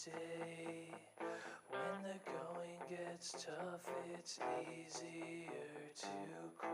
day. When the going gets tough, it's easier to quit.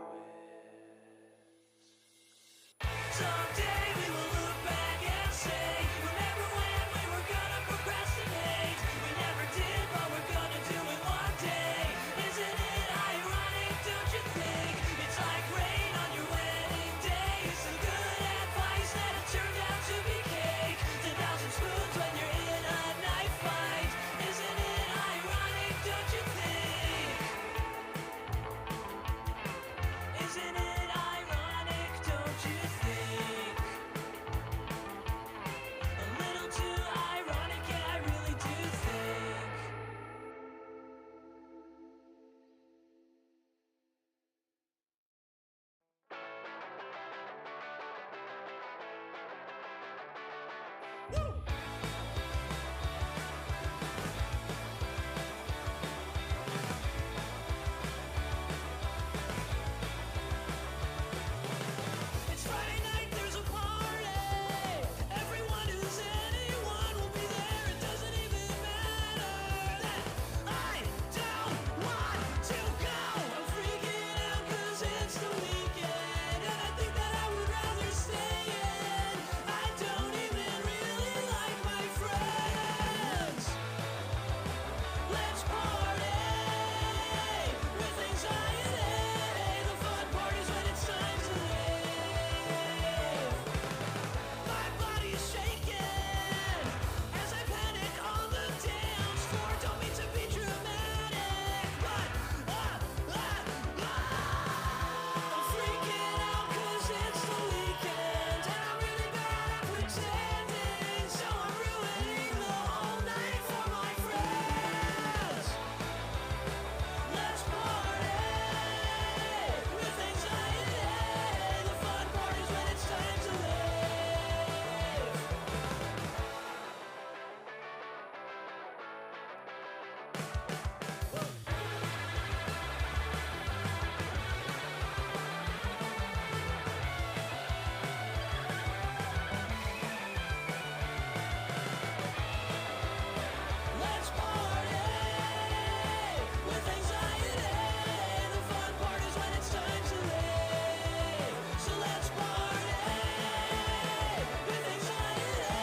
Someday we will look back and say, remember when we were gonna procrastinate? We never did, but we're gonna do it one day. Isn't it ironic, don't you think? It's like rain on your wedding day. Some good advice that it turned out to be cake. 10,000 spoons when you're in a knife fight. Isn't it ironic, don't you think? Isn't it ironic, don't you think? A little too ironic, yeah, I really do think. It's Friday night, there's a party. Everyone who's anyone will be there. It doesn't even matter that I don't want to go. I'm freaking out 'cause it's the weekend, and I think that I would rather stay in. I don't even really like my friends. Let's party with anxiety. The fun part is when it's time to leave. My body's shaking as I panic on the dance floor. Don't mean to be dramatic, but I'm freaking out 'cause it's the weekend, and I'm really bad at pretending, so I'm ruining the whole night for my friends. Let's party with anxiety. The fun part is when it's time to leave. Let's party with anxiety. The fun part is when it's time to leave. So let's party with anxiety.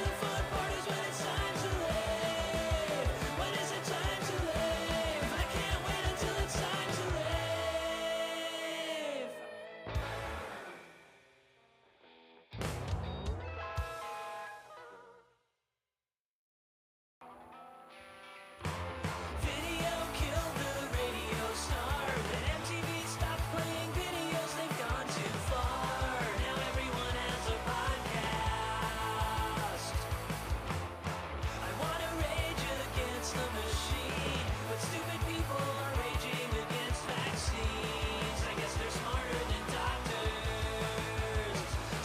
The fun part is when it's time to leave. When is it time to leave? I can't wait until it's time to leave. Video killed the radio star. When MTV stopped playing videos, they've gone too far. Now everyone has a podcast. I wanna rage against the machine, but stupid people are raging against vaccines. I guess they're smarter than doctors.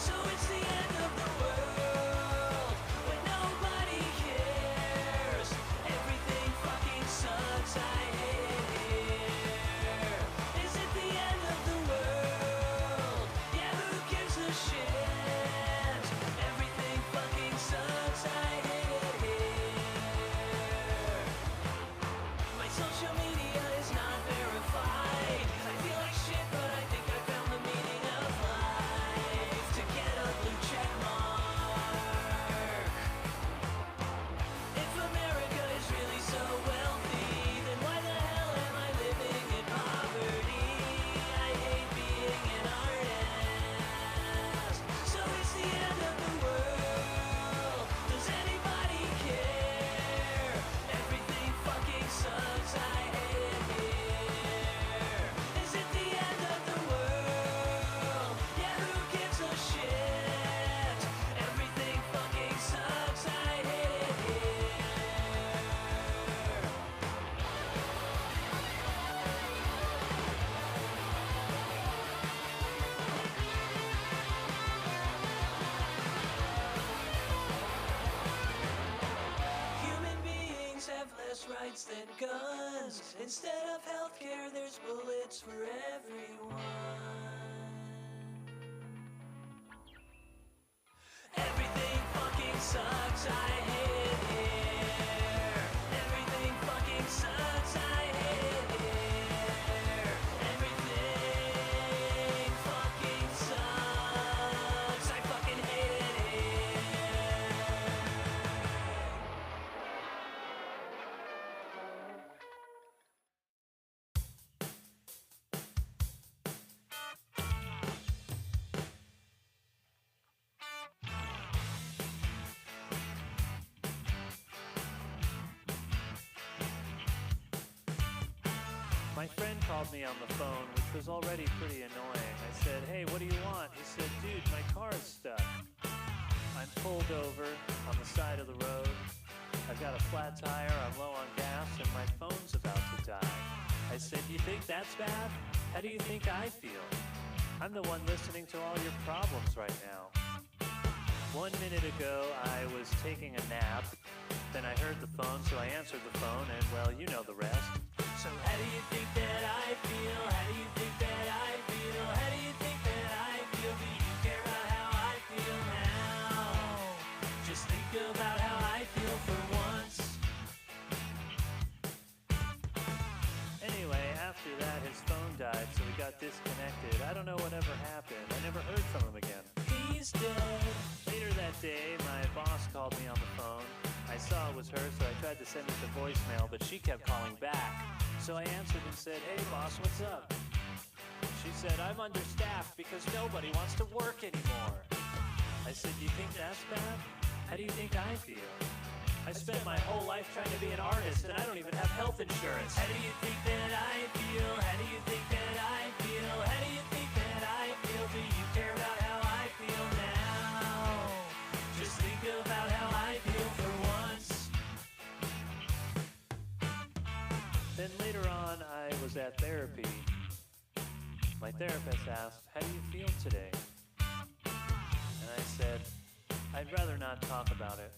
So it's the end of the world when nobody cares. Everything fucking sucks, I hate it here. Is it the end of the world? Yeah, who gives a shit? Everything fucking sucks, I hate it here. My social media is not verified. I feel like shit, but I think I found the meaning of life. To get a blue check mark. If America is really so wealthy, then why the hell am I living in poverty? I hate being an artist. So it's the end of the world. Does anybody care? Everything fucking sucks, I hate it here. Is it the end of the world? Yeah, who gives a shit? Everything fucking sucks, I hate it here. Human beings have less rights than guns. Instead of healthcare, there's bullets for everyone. Everything fucking sucks, I hate it. My friend called me on the phone, which was already pretty annoying. I said, "Hey, what do you want?" He said, "Dude, my car is stuck." I'm pulled over on the side of the road. I've got a flat tire, I'm low on gas, and my phone's about to die. I said, "You think that's bad? How do you think I feel? I'm the one listening to all your problems right now." 1 minute ago, I was taking a nap. Then I heard the phone, so I answered the phone, and well, you know the rest. So how do you think that I feel? How do you think that I feel? How do you think that I feel? Do you care about how I feel now? Just think about how I feel for once. Anyway, after that, his phone died, so we got disconnected. I don't know whatever happened. I never heard from him again. He's dead. Later that day, my boss called me on the phone. I saw it was her, so I tried to send it to voicemail, but she kept calling back. So I answered and said, "Hey boss, what's up?" She said, "I'm understaffed because nobody wants to work anymore." I said, "You think that's bad? How do you think I feel? I spent my whole life trying to be an artist and I don't even have health insurance." How do you think that I feel? How do you think that I feel? How do you think that I feel? Do you care about how I feel now? Just think about how I feel for once. Then later on, I was at therapy. My therapist asked, "How do you feel today?" And I said, "I'd rather not talk about it."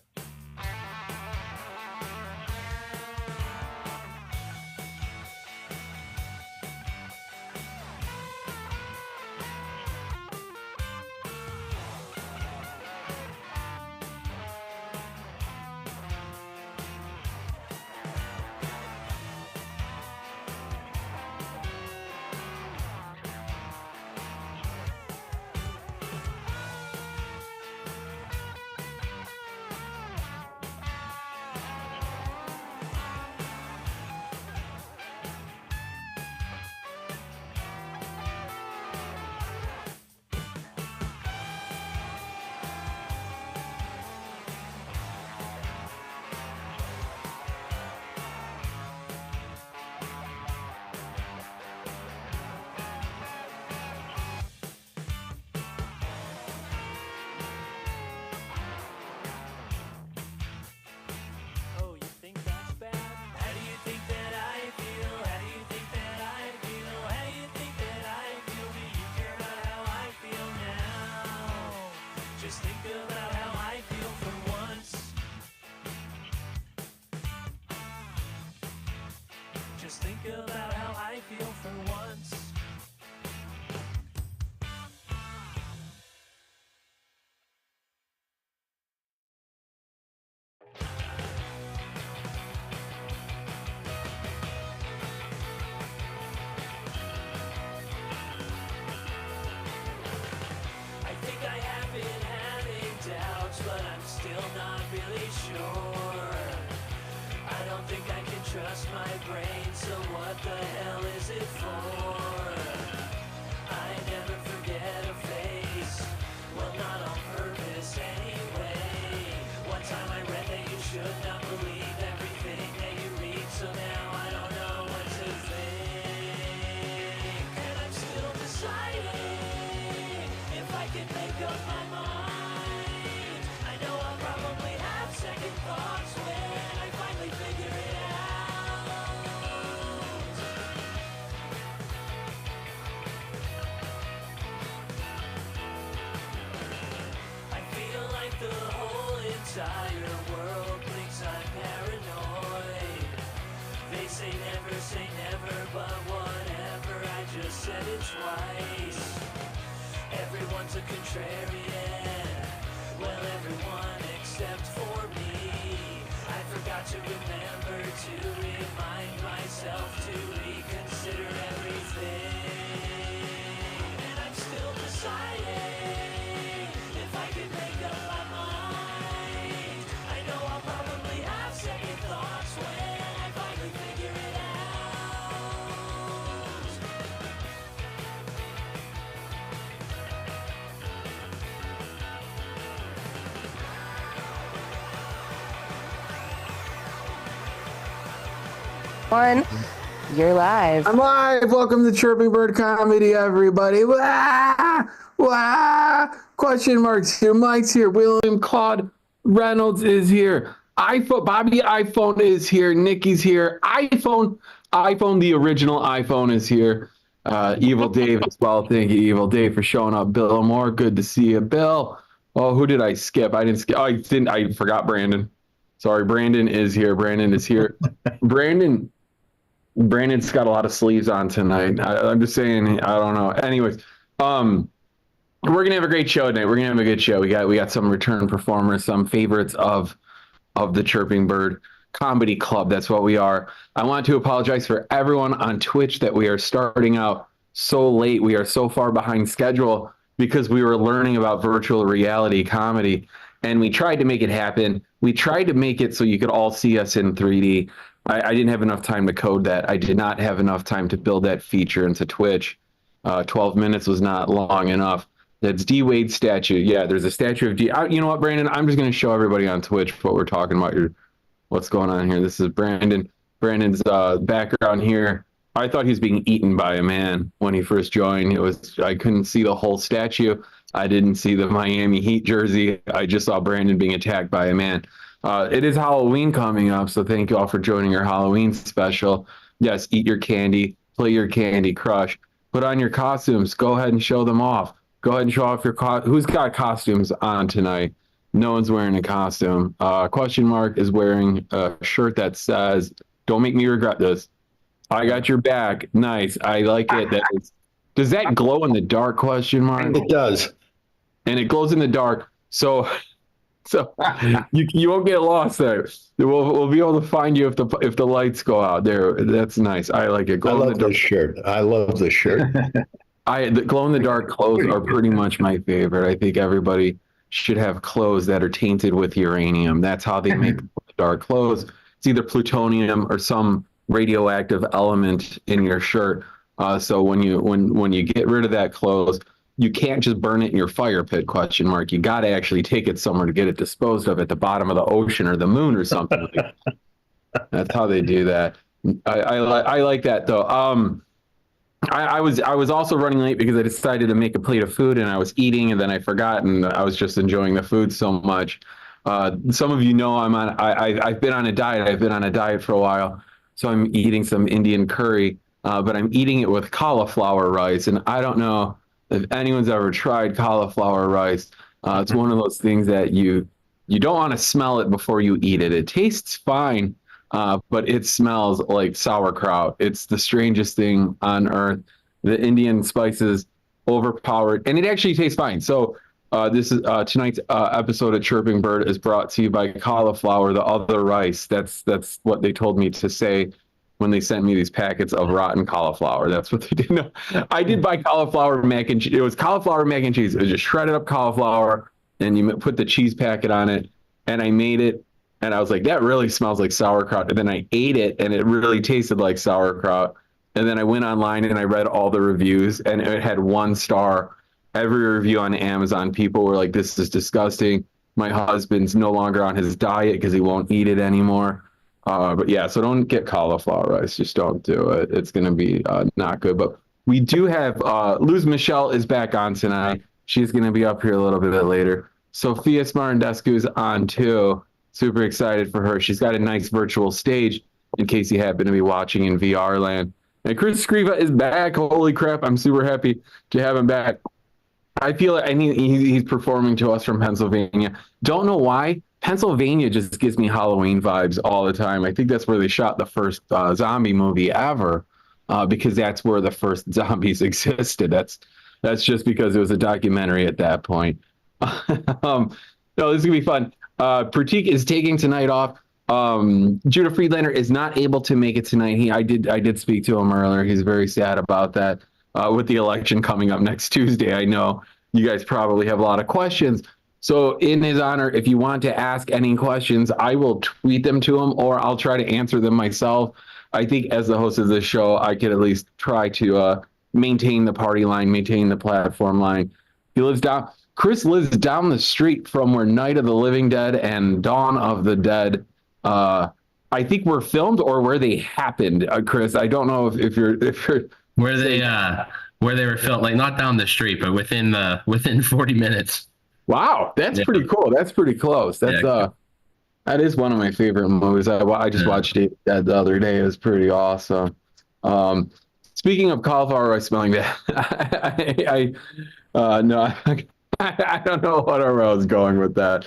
Think about how I feel for once. I think I have been having doubts, but I'm still not really sure. I don't think I can trust my brain, so what the hell is it for? I never forget a face, well not on purpose anyway. One time I read that you should not believe everything that you read, so now I don't know what to think. And I'm still deciding if I can make up my mind. I know I'll probably have second thoughts when I finally figure it out. I feel like the whole entire world thinks I'm paranoid. They say never, but whatever, I just said it twice. Everyone's a contrarian, well everyone except for me. I forgot to remember to remind myself to reconsider everything. And I'm still deciding if I can make up my mind. I know I'll probably have second thoughts when I finally figure it out. One. You're live. I'm live. Welcome to Chirping Bird Comedy, everybody. Wah! Wah! Question marks here. Mike's here. William Claude Reynolds is here. Bobby iPhone is here. Nikki's here. iPhone, the original iPhone is here. Evil Dave as well. Thank you, Evil Dave, for showing up. Bill Moore, good to see you. Bill. Oh, who did I skip? I didn't skip. Oh, I forgot Brandon. Sorry, Brandon is here. Brandon's got a lot of sleeves on tonight. I'm just saying, I don't know. Anyways, we're gonna have a great show tonight. We're gonna have a good show. We got some return performers, some favorites of the Chirping Bird Comedy Club. That's what we are. I want to apologize for everyone on Twitch that we are starting out so late. We are so far behind schedule because we were learning about virtual reality comedy, and we tried to make it happen. We tried to make it so you could all see us in 3D. I didn't have enough time to code that. I did not have enough time to build that feature into Twitch. 12 minutes was not long enough. That's D. Wade's statue. Yeah, there's a statue of D. You know what, Brandon? I'm just going to show everybody on Twitch what we're talking about here. What's going on here? This is Brandon. Brandon's background here. I thought he was being eaten by a man when he first joined. I couldn't see the whole statue. I didn't see the Miami Heat jersey. I just saw Brandon being attacked by a man. It is Halloween coming up, so thank you all for joining our Halloween special. Yes, eat your candy, play your Candy Crush, put on your costumes, go ahead and show them off. Go ahead and show off your who's got costumes on tonight? No one's wearing a costume. Question mark is wearing a shirt that says, "Don't make me regret this." I got your back. Nice. I like it. Does that glow in the dark? Question mark. It does. And it glows in the dark. So you won't get lost there. We'll be able to find you if the lights go out there. That's nice. I like it. I love this shirt. The glow in the dark clothes are pretty much my favorite. I think everybody should have clothes that are tainted with uranium. That's how they make dark clothes. It's either plutonium or some radioactive element in your shirt. So when you get rid of that clothes, you can't just burn it in your fire pit, question mark. You got to actually take it somewhere to get it disposed of at the bottom of the ocean or the moon or something. That's how they do that. I like that though. I was also running late because I decided to make a plate of food and I was eating and then I forgot and I was just enjoying the food so much. Some of you know I've been on a diet. I've been on a diet for a while. So I'm eating some Indian curry, but I'm eating it with cauliflower rice. And I don't know if anyone's ever tried cauliflower rice. It's one of those things that you don't want to smell it before you eat it. It tastes fine, but it smells like sauerkraut. It's the strangest thing on earth. The Indian spices overpowered, and it actually tastes fine. So this is tonight's episode of Chirping Bird is brought to you by cauliflower, the other rice. That's what they told me to say when they sent me these packets of rotten cauliflower. That's what they did. No, I did buy cauliflower mac and cheese. It was cauliflower mac and cheese. It was just shredded up cauliflower, and you put the cheese packet on it, and I made it, and I was like, that really smells like sauerkraut. And then I ate it, and it really tasted like sauerkraut. And then I went online, and I read all the reviews, and it had 1 star. Every review on Amazon, people were like, this is disgusting. My husband's no longer on his diet because he won't eat it anymore. But yeah, so don't get cauliflower rice. Just don't do it. It's going to be not good. But we do have Luz Michelle is back on tonight. She's going to be up here a little bit later. Sophia Smartendescu is on too. Super excited for her. She's got a nice virtual stage in case you happen to be watching in VR land. And Chris Scriva is back. Holy crap. I'm super happy to have him back. I feel like he's performing to us from Pennsylvania. Don't know why. Pennsylvania just gives me Halloween vibes all the time. I think that's where they shot the first zombie movie ever, because that's where the first zombies existed. That's just because it was a documentary at that point. No, this is gonna be fun. Pratik is taking tonight off. Judah Friedlander is not able to make it tonight. I did speak to him earlier. He's very sad about that. With the election coming up next Tuesday, I know you guys probably have a lot of questions. So in his honor, if you want to ask any questions, I will tweet them to him or I'll try to answer them myself. I think as the host of this show, I can at least try to maintain the party line, maintain the platform line. Chris lives down the street from where Night of the Living Dead and Dawn of the Dead I think were filmed or where they happened, Chris. I don't know if you're where they were filmed, like not down the street, but within 40 minutes. Wow, that's pretty cool. That's pretty close. That is one of my favorite movies. I just watched it the other day. It was pretty awesome. Speaking of cauliflower rice smelling bad, no, I don't know where I was going with that.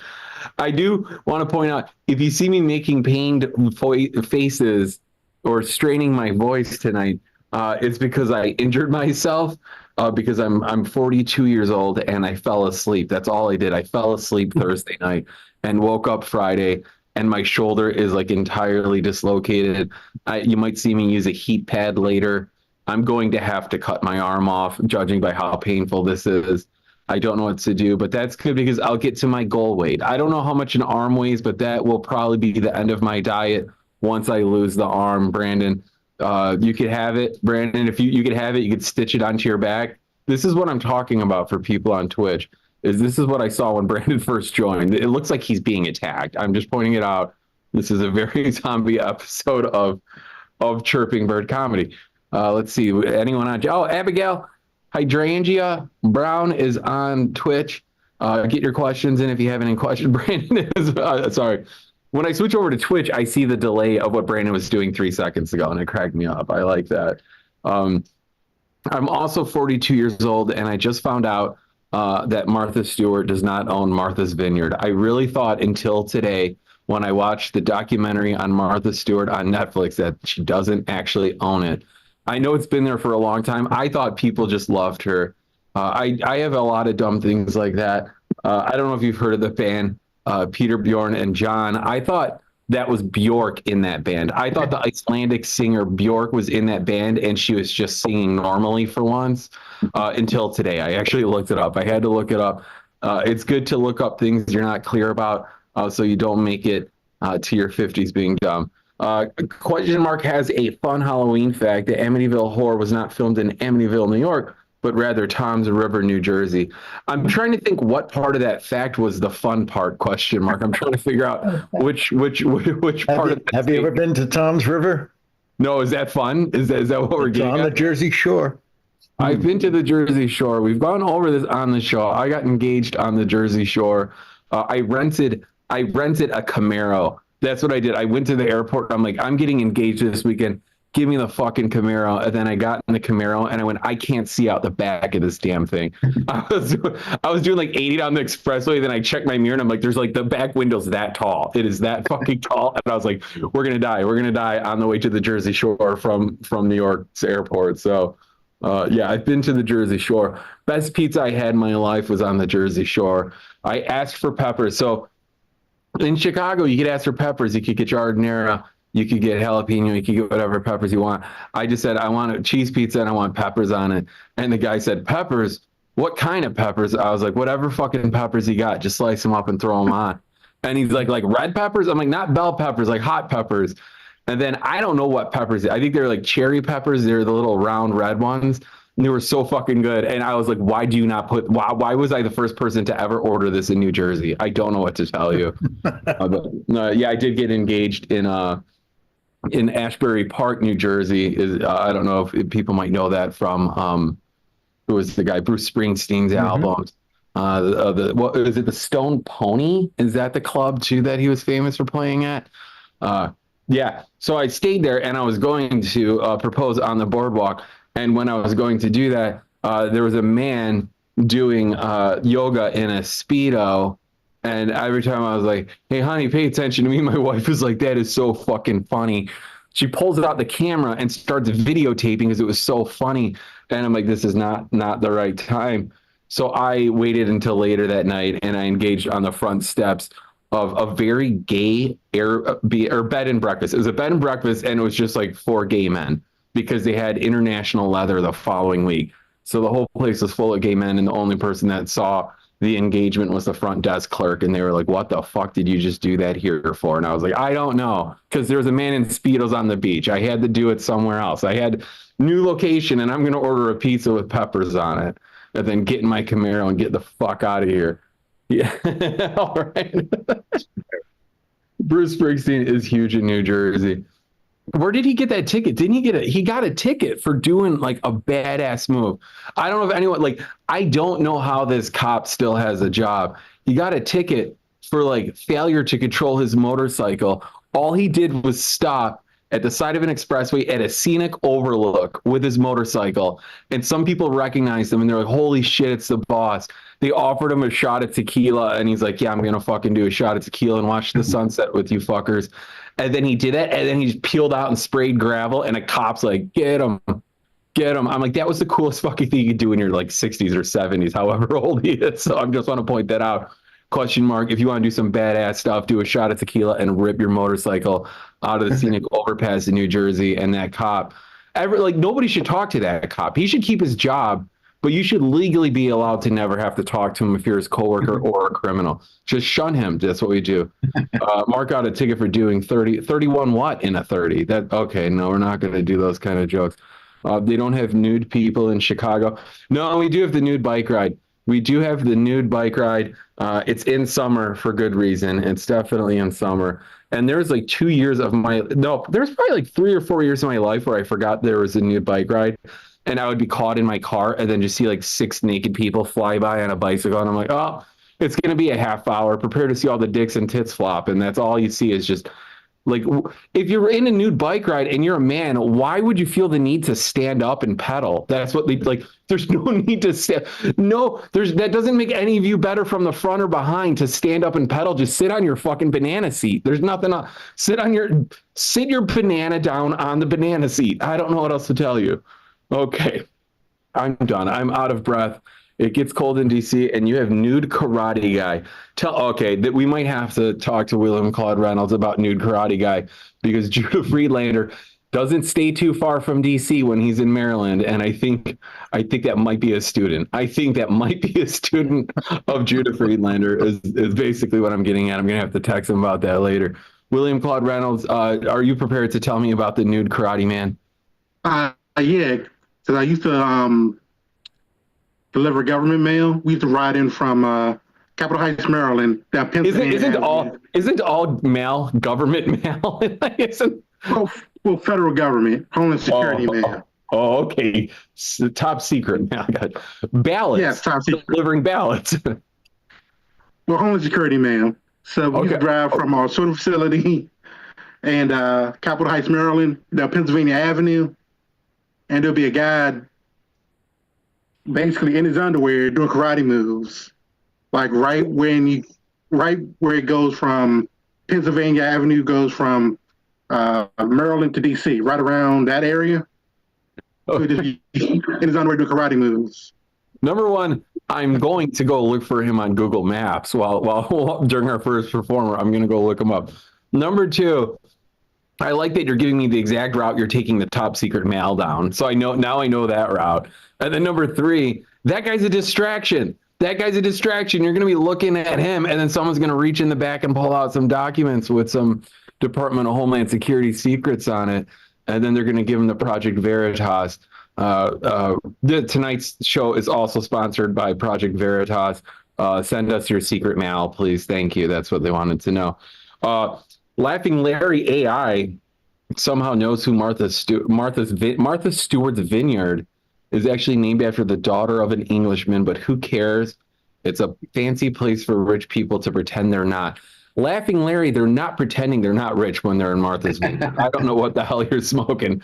I do want to point out, if you see me making pained faces or straining my voice tonight, it's because I injured myself. Because I'm 42 years old and I fell asleep. That's all I did. I fell asleep Thursday night and woke up Friday, and my shoulder is like entirely dislocated. You might see me use a heat pad later. I'm going to have to cut my arm off, judging by how painful this is. I don't know what to do, but that's good because I'll get to my goal weight. I don't know how much an arm weighs, but that will probably be the end of my diet once I lose the arm, Brandon. You could have it, Brandon. If you could have it, you could stitch it onto your back. This is what I'm talking about for people on Twitch. This is what I saw when Brandon first joined. It looks like he's being attacked. I'm just pointing it out. This is a very zombie episode of Chirping Bird Comedy. Let's see. Anyone on? Oh, Abigail Hydrangea Brown is on Twitch. Get your questions in if you have any questions. Brandon is sorry. When I switch over to Twitch, I see the delay of what Brandon was doing 3 seconds ago, and it cracked me up. I like that. I'm also 42 years old, and I just found out that Martha Stewart does not own Martha's Vineyard. I really thought until today, when I watched the documentary on Martha Stewart on Netflix, that she doesn't actually own it. I know it's been there for a long time. I thought people just loved her. I have a lot of dumb things like that. I don't know if you've heard of the band Peter, Bjorn, and John. I thought that was Bjork in that band. I thought the Icelandic singer Bjork was in that band, and she was just singing normally for once until today. I actually looked it up. I had to look it up. It's good to look up things you're not clear about so you don't make it to your 50s being dumb. Question Mark has a fun Halloween fact. The Amityville Horror was not filmed in Amityville, New York, but rather Tom's River, New Jersey. I'm trying to think what part of that fact was the fun part, question mark. I'm trying to figure out which part of that. Have you ever been to Tom's River? No, is that fun? Is that what we're getting on at? the Jersey Shore. I've been to the Jersey Shore. We've gone over this on the show. I got engaged on the Jersey Shore. I rented a Camaro. That's what I did. I went to the airport. I'm like, I'm getting engaged this weekend. Give me the fucking Camaro. And then I got in the Camaro and I went, I can't see out the back of this damn thing. I was doing like 80 down the expressway. Then I checked my mirror and I'm like, there's like the back window's that tall. It is that fucking tall. And I was like, we're going to die. We're going to die on the way to the Jersey Shore from New York's airport. So yeah, I've been to the Jersey Shore. Best pizza I had in my life was on the Jersey Shore. I asked for peppers. So in Chicago, you could ask for peppers. You could get giardiniera. You could get jalapeno. You could get whatever peppers you want. I just said, I want a cheese pizza and I want peppers on it. And the guy said, peppers? What kind of peppers? I was like, whatever fucking peppers you got. Just slice them up and throw them on. And he's like red peppers? I'm like, not bell peppers, like hot peppers. And then I don't know what peppers. I think they're like cherry peppers. They're the little round red ones. And they were so fucking good. And I was like, why do you not put, why was I the first person to ever order this in New Jersey? I don't know what to tell you. But yeah, I did get engaged in Ashbury Park, New Jersey. I don't know if people might know that from who was the guy, Bruce Springsteen's albums. What is it, the Stone Pony? Is that the club too that he was famous for playing at? Yeah. So I stayed there and I was going to propose on the boardwalk. And when I was going to do that, there was a man doing yoga in a Speedo. And every time I was like, hey, honey, pay attention to me. My wife was like, that is so fucking funny. She pulls out the camera and starts videotaping because it was so funny. And I'm like, this is not the right time. So I waited until later that night and I engaged on the front steps of a very gay bed and breakfast. It was a bed and breakfast and it was just like 4 gay men because they had international leather the following week. So the whole place was full of gay men and the only person that saw the engagement was the front desk clerk, and they were like, what the fuck did you just do that here for? And I was like, I don't know, because there was a man in Speedos on the beach. I had to do it somewhere else. I had new location, and I'm going to order a pizza with peppers on it, and then get in my Camaro and get the fuck out of here. Yeah. All right. Bruce Springsteen is huge in New Jersey. Where did he get that ticket? Didn't he get it? He got a ticket for doing like a badass move. I don't know if anyone I don't know how this cop still has a job. He got a ticket for like failure to control his motorcycle. All he did was stop at the side of an expressway at a scenic overlook with his motorcycle. And some people recognized him and they're like, holy shit, it's the boss. They offered him a shot of tequila and he's like, yeah, I'm going to fucking do a shot of tequila and watch the sunset with you fuckers. And then he did it, and then he just peeled out and sprayed gravel, and a cop's like, get him. I'm like, that was the coolest fucking thing you could do in your like 60s or 70s, however old he is. So I just want to point that out. Question mark, if you want to do some badass stuff, do a shot of tequila and rip your motorcycle out of the scenic overpass in New Jersey. And that cop, nobody should talk to that cop. He should keep his job, but you should legally be allowed to never have to talk to him if you're his coworker or a criminal. Just shun him. That's what we do. Mark out a ticket for doing 31 what in a 30. Okay, no, we're not going to do those kind of jokes. They don't have nude people in Chicago. No, we do have the nude bike ride. We do have the nude bike ride. It's in summer for good reason. It's definitely in summer. And there's like 2 years of there's probably like 3 or 4 years of my life where I forgot there was a nude bike ride. And I would be caught in my car and then just see like 6 naked people fly by on a bicycle. And I'm like, oh, it's going to be a half hour. Prepare to see all the dicks and tits flop. And that's all you see is just like, if you're in a nude bike ride and you're a man, why would you feel the need to stand up and pedal? That's what there's no need to stand. No, that doesn't make any of you better from the front or behind to stand up and pedal. Just sit on your fucking banana seat. There's nothing else. Sit your banana down on the banana seat. I don't know what else to tell you. Okay, I'm done. I'm out of breath. It gets cold in DC, and you have nude karate guy. That we might have to talk to William Claude Reynolds about nude karate guy because Judah Friedlander doesn't stay too far from DC when he's in Maryland, and I think that might be a student. I think that might be a student of Judah Friedlander is basically what I'm getting at. I'm gonna have to text him about that later. William Claude Reynolds, are you prepared to tell me about the nude karate man? Yeah. Because I used to deliver government mail. We used to ride in from Capitol Heights, Maryland, down Pennsylvania. Isn't all mail government mail? Well, federal government, Homeland Security mail. Oh, okay. Top secret mail. Ballots. Yes, top secret. Delivering ballots. Well, Homeland Security mail. So we used to drive from our sort of facility and Capitol Heights, Maryland, down Pennsylvania Avenue. And there'll be a guy basically in his underwear doing karate moves, like right where it goes from Pennsylvania Avenue goes from Maryland to DC, right around that area. So just in his underwear doing karate moves. Number one, I'm going to go look for him on Google Maps while during our first performer. I'm going to go look him up. Number two, I like that you're giving me the exact route you're taking the top secret mail down. So I know that route. And then number three, that guy's a distraction. You're going to be looking at him, and then someone's going to reach in the back and pull out some documents with some Department of Homeland Security secrets on it. And then they're going to give him the Project Veritas. Tonight's show is also sponsored by Project Veritas. Send us your secret mail, please. Thank you. That's what they wanted to know. Laughing Larry AI somehow knows who Martha Stewart's Vineyard is actually named after the daughter of an Englishman, but who cares? It's a fancy place for rich people to pretend they're not. Laughing Larry, they're not pretending they're not rich when they're in Martha's Vineyard. I don't know what the hell you're smoking.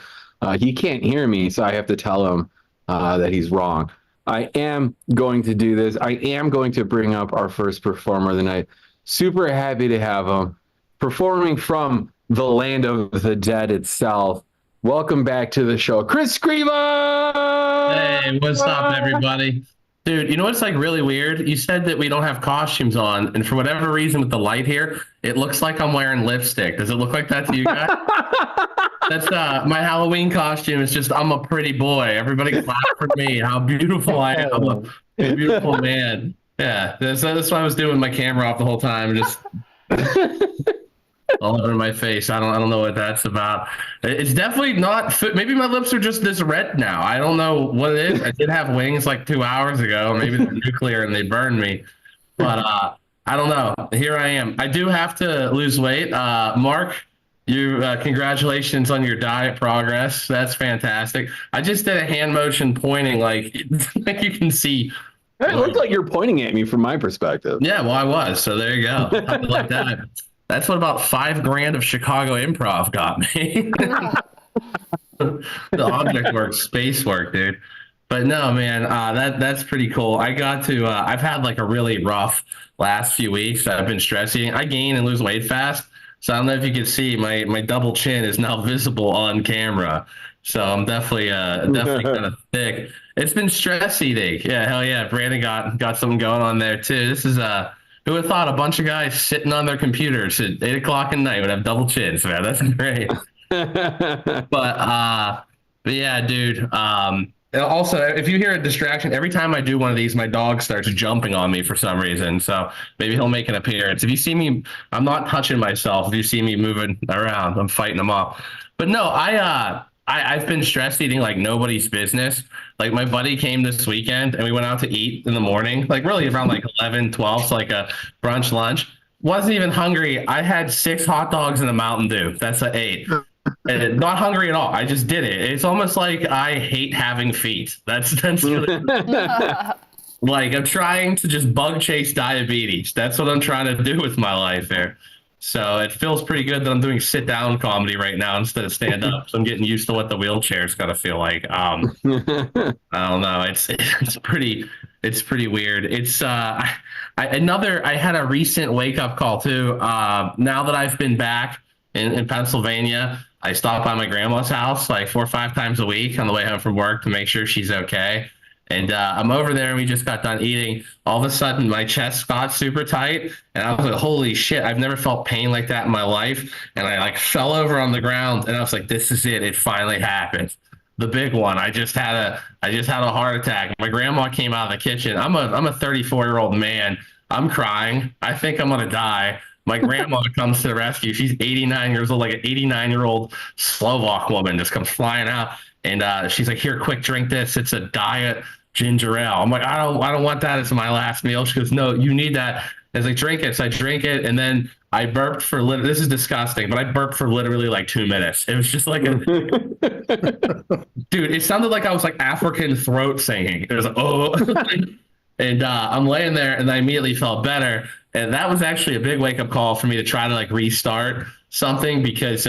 He can't hear me, so I have to tell him that he's wrong. I am going to do this. I am going to bring up our first performer of the night. Super happy to have him. Performing from the land of the dead itself. Welcome back to the show, Chris Scriva! Hey, what's up, everybody? Dude, you know what's like really weird? You said that we don't have costumes on, and for whatever reason with the light here, it looks like I'm wearing lipstick. Does it look like that to you guys? That's my Halloween costume. It's just I'm a pretty boy. Everybody clap for me. How beautiful I am. I'm a beautiful man. Yeah, that's what I was doing with my camera off the whole time. Just all over my face. I don't know what that's about. It's definitely not. Maybe my lips are just this red now. I don't know what it is. I did have wings like 2 hours ago. Maybe they're nuclear and they burned me. But I don't know. Here I am. I do have to lose weight. Mark, you congratulations on your diet progress. That's fantastic. I just did a hand motion pointing, like like you can see. It looked like you're pointing at me from my perspective. Yeah, well, I was. So there you go. How do you like that? That's what about $5,000 of Chicago improv got me. The object work, space work, dude. But no, man, that's pretty cool. I got to. I've had like a really rough last few weeks. I've been stress eating. I gain and lose weight fast, so I don't know if you can see my double chin is now visible on camera. So I'm definitely kind of thick. It's been stress eating. Yeah, hell yeah. Brandon got something going on there too. This is who would have thought a bunch of guys sitting on their computers at 8 o'clock at night would have double chins, man. That's great. But yeah, dude. And also, if you hear a distraction, every time I do one of these, my dog starts jumping on me for some reason. So maybe he'll make an appearance. If you see me, I'm not touching myself. If you see me moving around, I'm fighting them off. But no, I've been stress eating like nobody's business. Like my buddy came this weekend and we went out to eat in the morning, like really around like 11, 12, so like a brunch lunch. Wasn't even hungry. I had 6 hot dogs and a Mountain Dew. That's an 8. And not hungry at all. I just did it. It's almost like I hate having feet. That's really, like I'm trying to just bug chase diabetes. That's what I'm trying to do with my life here. So it feels pretty good that I'm doing sit down comedy right now instead of stand up. So I'm getting used to what the wheelchair's gonna feel like. I don't know. It's pretty weird. It's I had a recent wake up call too. Now that I've been back in Pennsylvania, I stop by my grandma's house like 4 or 5 times a week on the way home from work to make sure she's okay. And I'm over there and we just got done eating. All of a sudden, my chest got super tight. And I was like, holy shit, I've never felt pain like that in my life. And I like fell over on the ground and I was like, this is it. It finally happened. The big one. I just had a heart attack. My grandma came out of the kitchen. I'm a 34-year-old man. I'm crying. I think I'm going to die. My grandma comes to the rescue. She's 89 years old, like an 89-year-old Slovak woman just comes flying out. And she's like, here, quick, drink this. It's a diet ginger ale. I'm like, I don't want that as my last meal. She goes, no, you need that. I was like, drink it. So I drink it. And then I burped for, this is disgusting, but I burped for literally like 2 minutes. It was just like, dude, it sounded like I was like African throat singing. It was like, oh. And I'm laying there and I immediately felt better. And that was actually a big wake up call for me to try to like restart something because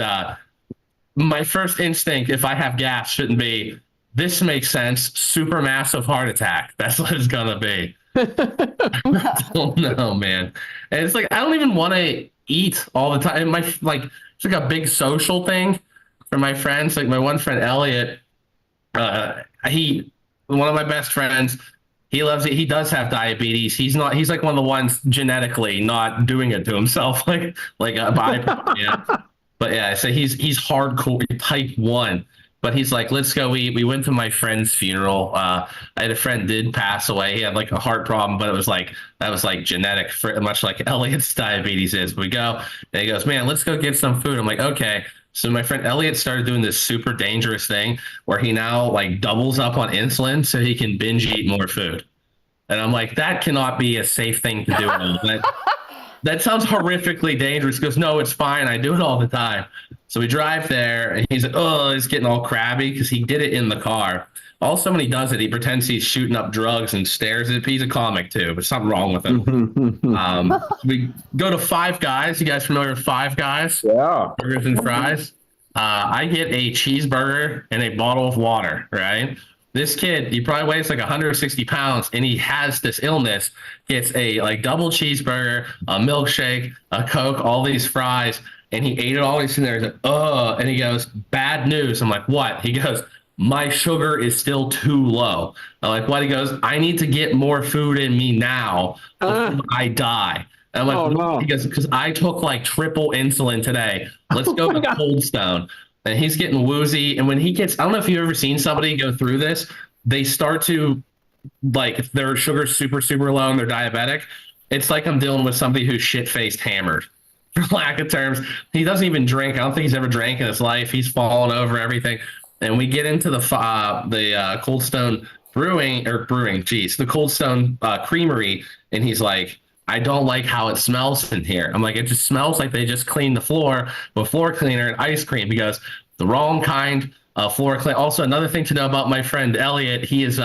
my first instinct, if I have gas, shouldn't be, this makes sense, supermassive heart attack. That's what it's going to be. I don't know, man. And it's like, I don't even want to eat all the time. It's like a big social thing for my friends. Like my one friend, Elliot, one of my best friends, he loves it. He does have diabetes. He's like one of the ones genetically not doing it to himself. Yeah. But yeah, so he's hardcore type 1. But he's like, let's go eat. We went to my friend's funeral. I had a friend did pass away. He had like a heart problem, but that was like genetic, much like Elliot's diabetes is. We go, and he goes, man, let's go get some food. I'm like, okay. So my friend Elliot started doing this super dangerous thing where he now like doubles up on insulin so he can binge eat more food. And I'm like, that cannot be a safe thing to do. That sounds horrifically dangerous. He goes, no, it's fine. I do it all the time. So we drive there and he's like, oh, he's getting all crabby because he did it in the car. Also, when he does it, he pretends he's shooting up drugs and stares at it. He's a comic too, but something wrong with him. We go to Five Guys. You guys familiar with Five Guys? Yeah. Burgers and fries. I get a cheeseburger and a bottle of water, right? This kid, he probably weighs like 160 pounds and he has this illness. Gets a like double cheeseburger, a milkshake, a Coke, all these fries. And he ate it all. He's sitting there. He's like, and he goes, bad news. I'm like, what? He goes, my sugar is still too low. I'm like, what? He goes, I need to get more food in me now before I die. And I'm like, oh, no. He goes, because I took like triple insulin today. Let's go to Cold Stone. And he's getting woozy. And when he gets, I don't know if you've ever seen somebody go through this, they start to, like, if their sugar's super, super low and they're diabetic, it's like I'm dealing with somebody who's shit-faced hammered, for lack of terms. He doesn't even drink. I don't think he's ever drank in his life. He's fallen over everything. And we get into the Cold Stone the Cold Stone Creamery, and he's like, I don't like how it smells in here. I'm like, it just smells like they just cleaned the floor with floor cleaner and ice cream. He goes, the wrong kind of floor cleaner. Also, another thing to know about my friend Elliot, he is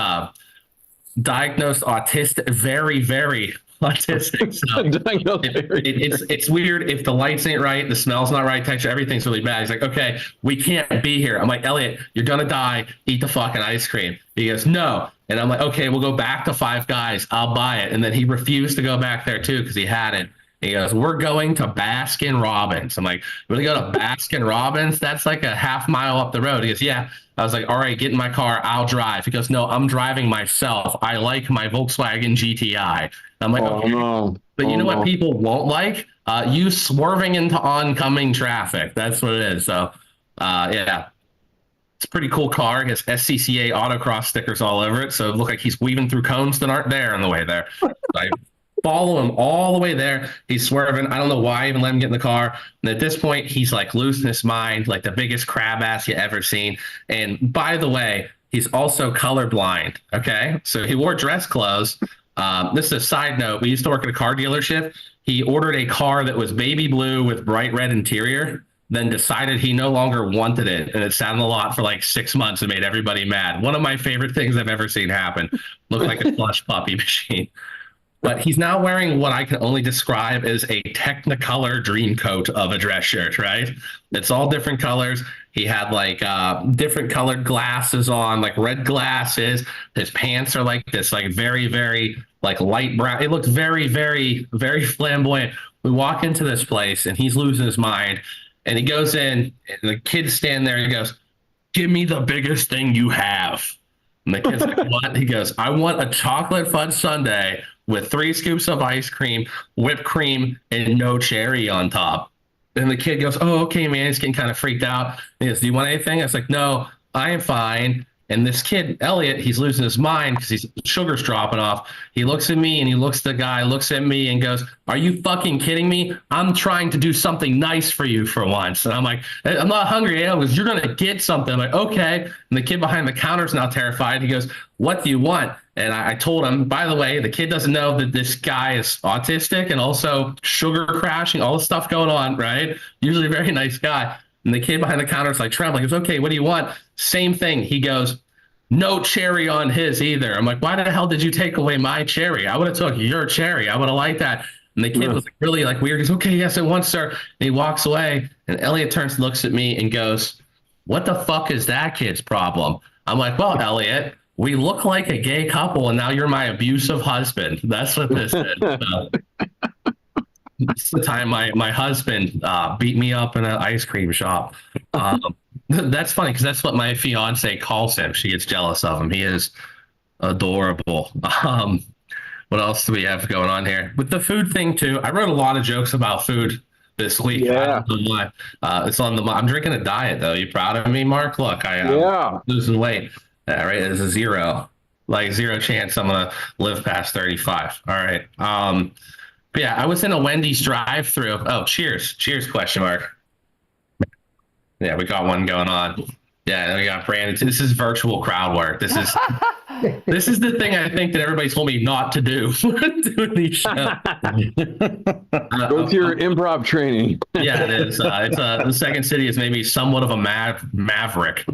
diagnosed autistic, very, very autistic. So it's weird if the lights ain't right, the smell's not right, texture, everything's really bad. He's like, okay, we can't be here. I'm like, Elliot, you're gonna die. Eat the fucking ice cream. He goes, no. And I'm like, okay, we'll go back to Five Guys. I'll buy it. And then he refused to go back there too because he had it. He goes, we're going to Baskin Robbins. I'm like, we're going to go to Baskin Robbins? That's like a half mile up the road. He goes, yeah. I was like, all right, get in my car. I'll drive. He goes, no, I'm driving myself. I like my Volkswagen GTI. I'm like, okay. No. But you know what people won't like? You swerving into oncoming traffic. That's what it is. So, yeah. It's a pretty cool car. It has SCCA autocross stickers all over it. So it looks like he's weaving through cones that aren't there on the way there. I follow him all the way there. He's swerving. I don't know why I even let him get in the car. And at this point, he's like losing his mind, like the biggest crab ass you ever seen. And by the way, he's also colorblind. Okay. So he wore dress clothes. This is a side note. We used to work at a car dealership. He ordered a car that was baby blue with bright red interior, then decided he no longer wanted it. And it sat on the lot for like 6 months and made everybody mad. One of my favorite things I've ever seen happen. Looked like a plush puppy machine. But he's now wearing what I can only describe as a Technicolor dream coat of a dress shirt, right? It's all different colors. He had like different colored glasses on, like red glasses. His pants are like this, like very, very like light brown. It looks very, very, very flamboyant. We walk into this place and he's losing his mind. And he goes in, and the kids stand there and he goes, give me the biggest thing you have. And the kid's like, what? He goes, I want a chocolate fudge sundae with 3 scoops of ice cream, whipped cream, and no cherry on top. And the kid goes, oh, okay, man. He's getting kind of freaked out. He goes, do you want anything? I was like, no, I am fine. And this kid, Elliot, he's losing his mind because his sugar's dropping off. He looks at me and he looks at the guy, looks at me and goes, are you fucking kidding me? I'm trying to do something nice for you for once. And I'm like, I'm not hungry. He goes, you're going to get something. I'm like, okay. And the kid behind the counter is now terrified. He goes, what do you want? And I told him, by the way, the kid doesn't know that this guy is autistic and also sugar crashing, all the stuff going on, right? Usually a very nice guy. And the kid behind the counter is like trembling. He goes, okay, what do you want? Same thing. He goes, no cherry on his either. I'm like, why the hell did you take away my cherry? I would have took your cherry. I would have liked that. And the kid was like really like weird. He's okay, yes, at once, sir. And he walks away. And Elliot turns, looks at me and goes, what the fuck is that kid's problem? I'm like, well, Elliot, we look like a gay couple, and now you're my abusive husband. That's what this is. So, it's the time my husband beat me up in an ice cream shop. That's funny because that's what my fiance calls him. She gets jealous of him. He is adorable. What else do we have going on here? With the food thing, too, I wrote a lot of jokes about food this week. Yeah. I don't know why. It's on the. I'm drinking a diet, though. You proud of me, Mark? Look, I'm losing weight. Right, there's a zero chance I'm gonna live past 35. All right. But yeah, I was in a Wendy's drive-through. Oh, cheers, question mark. Yeah, we got one going on. Yeah, we got Brandon. This is virtual crowd work. This is the thing I think that everybody told me not to do doing these shows. Go to your improv training. Yeah, it is. The Second City is maybe somewhat of a maverick.